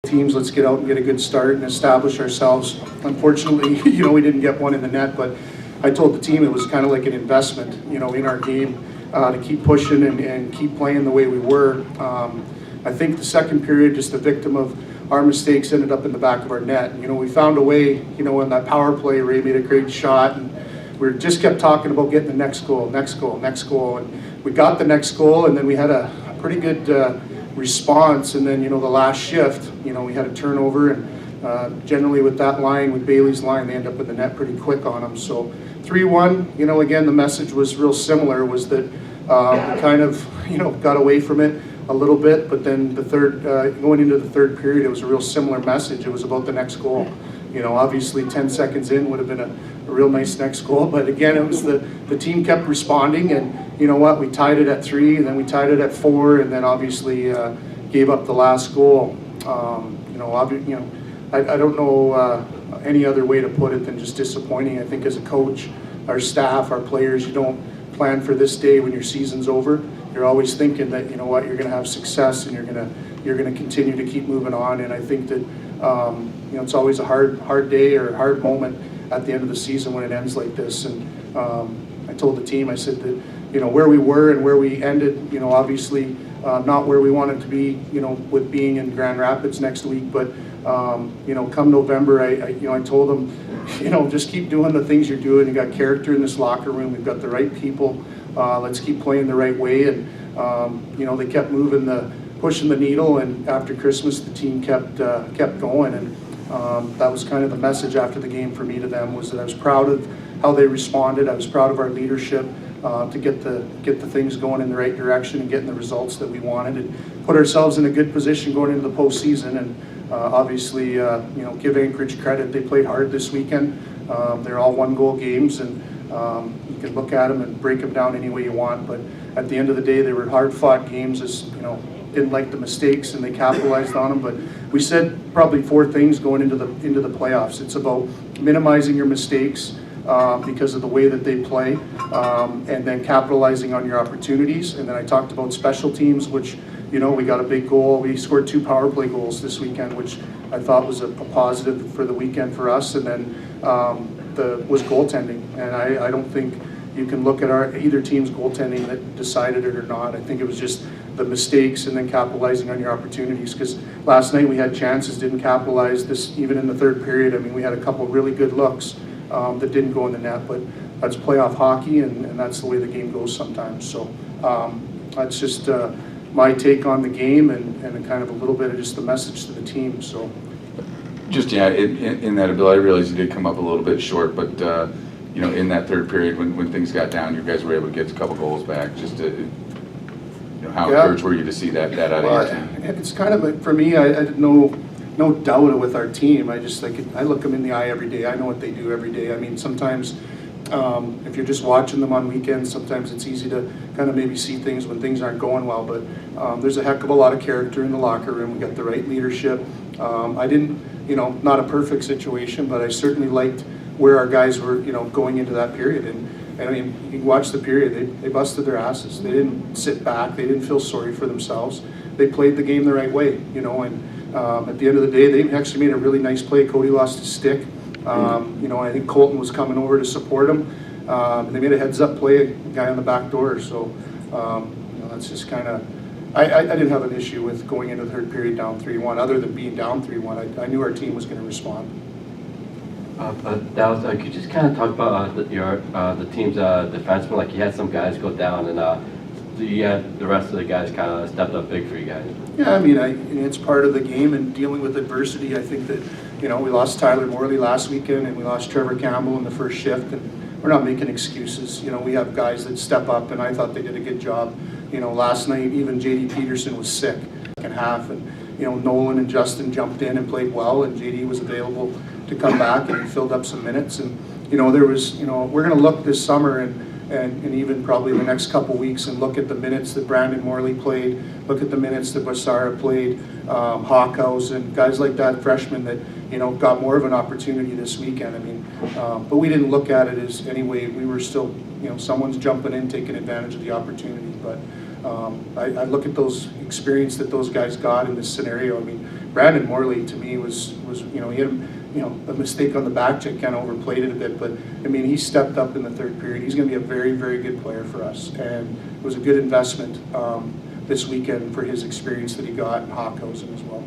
teams, let's get out and get a good start and establish ourselves. Unfortunately, we didn't get one in the net, but I told the team it was kind of like an investment, in our game to keep pushing and keep playing the way we were. I think the second period, just the victim of our mistakes, ended up in the back of our net. We found a way, in that power play, Ray made a great shot, and we just kept talking about getting the next goal, and we got the next goal, and then we had a pretty good response, and then the last shift, we had a turnover, and generally with that line, with Bailey's line, they end up in the net pretty quick on them. So 3-1, again, the message was real similar, was that we kind of got away from it a little bit, but then the third, going into the third period, it was a real similar message. It was about the next goal. Obviously 10 seconds in would have been a real nice next goal, but again, it was the team kept responding, and we tied it at 3, and then we tied it at 4, and then obviously gave up the last goal. I don't know any other way to put it than just disappointing. I think as a coach, our staff, our players, you don't plan for this day when your season's over. You're always thinking that you're going to have success, and you're going to continue to keep moving on. And I think that it's always a hard day or a hard moment at the end of the season when it ends like this. And I told the team, I said that where we were and where we ended, obviously not where we wanted to be, with being in Grand Rapids next week, but come November, I told them, just keep doing the things you're doing. You got character in this locker room. We've got the right people. Let's keep playing the right way. And they kept pushing the needle. And after Christmas, the team kept going. And that was kind of the message after the game for me to them, was that I was proud of how they responded. I was proud of our leadership to get the things going in the right direction and getting the results that we wanted, and put ourselves in a good position going into the postseason. And obviously, give Anchorage credit. They played hard this weekend. They're all one-goal games, and you can look at them and break them down any way you want. But at the end of the day, they were hard-fought games. Didn't like the mistakes, and they capitalized on them. But we said probably 4 things going into the playoffs. It's about minimizing your mistakes because of the way that they play, and then capitalizing on your opportunities. And then I talked about special teams, which we got a big goal. We scored 2 power play goals this weekend, which I thought was a positive for the weekend for us. And then was goaltending, and I don't think you can look at either team's goaltending that decided it or not. I think it was just the mistakes and then capitalizing on your opportunities, because last night we had chances, didn't capitalize. This, even in the third period, I mean, we had a couple really good looks that didn't go in the net, but that's playoff hockey, and that's the way the game goes sometimes. So that's just my take on the game, and kind of a little bit of just the message to the team. So just in that ability, I realize you did come up a little bit short, but in that third period when things got down, you guys were able to get a couple goals back. Just to, how encouraged were you to see that out of your team? It's kind of for me. I had no doubt with our team. I just I look them in the eye every day. I know what they do every day. I mean, sometimes if you're just watching them on weekends, sometimes it's easy to kind of maybe see things when things aren't going well. But there's a heck of a lot of character in the locker room. We got the right leadership. I didn't, not a perfect situation, but I certainly liked where our guys were, going into that period. And I mean, you can watch the period. They busted their asses. They didn't sit back. They didn't feel sorry for themselves. They played the game the right way, and at the end of the day, they actually made a really nice play. Cody lost his stick. I think Colton was coming over to support him. They made a heads-up play, a guy on the back door. So that's just kind of. I didn't have an issue with going into the third period down 3-1, other than being down 3-1. I knew our team was going to respond. Dallas, could you just kind of talk about the team's defensemen? Like, you had some guys go down, and you had the rest of the guys kind of stepped up big for you guys. Yeah, I mean, it's part of the game and dealing with adversity. I think that we lost Tyler Morley last weekend, and we lost Trevor Campbell in the first shift, and we're not making excuses. We have guys that step up, and I thought they did a good job. Last night even JD Peterson was sick second half, and Nolan and Justin jumped in and played well, and JD was available to come back, and he filled up some minutes. And there was we're going to look this summer and even probably the next couple weeks and look at the minutes that Brandon Morley played, look at the minutes that Basara played, Hawkhouse and guys like that, freshmen that got more of an opportunity this weekend. I mean, but we didn't look at it as any way. We were still someone's jumping in, taking advantage of the opportunity. But I look at those experience that those guys got in this scenario. I mean, Brandon Morley, to me, was he had a mistake on the back check, kind of overplayed it a bit, but I mean, he stepped up in the third period. He's going to be a very, very good player for us, and it was a good investment this weekend for his experience that he got in Hawkhausen as well.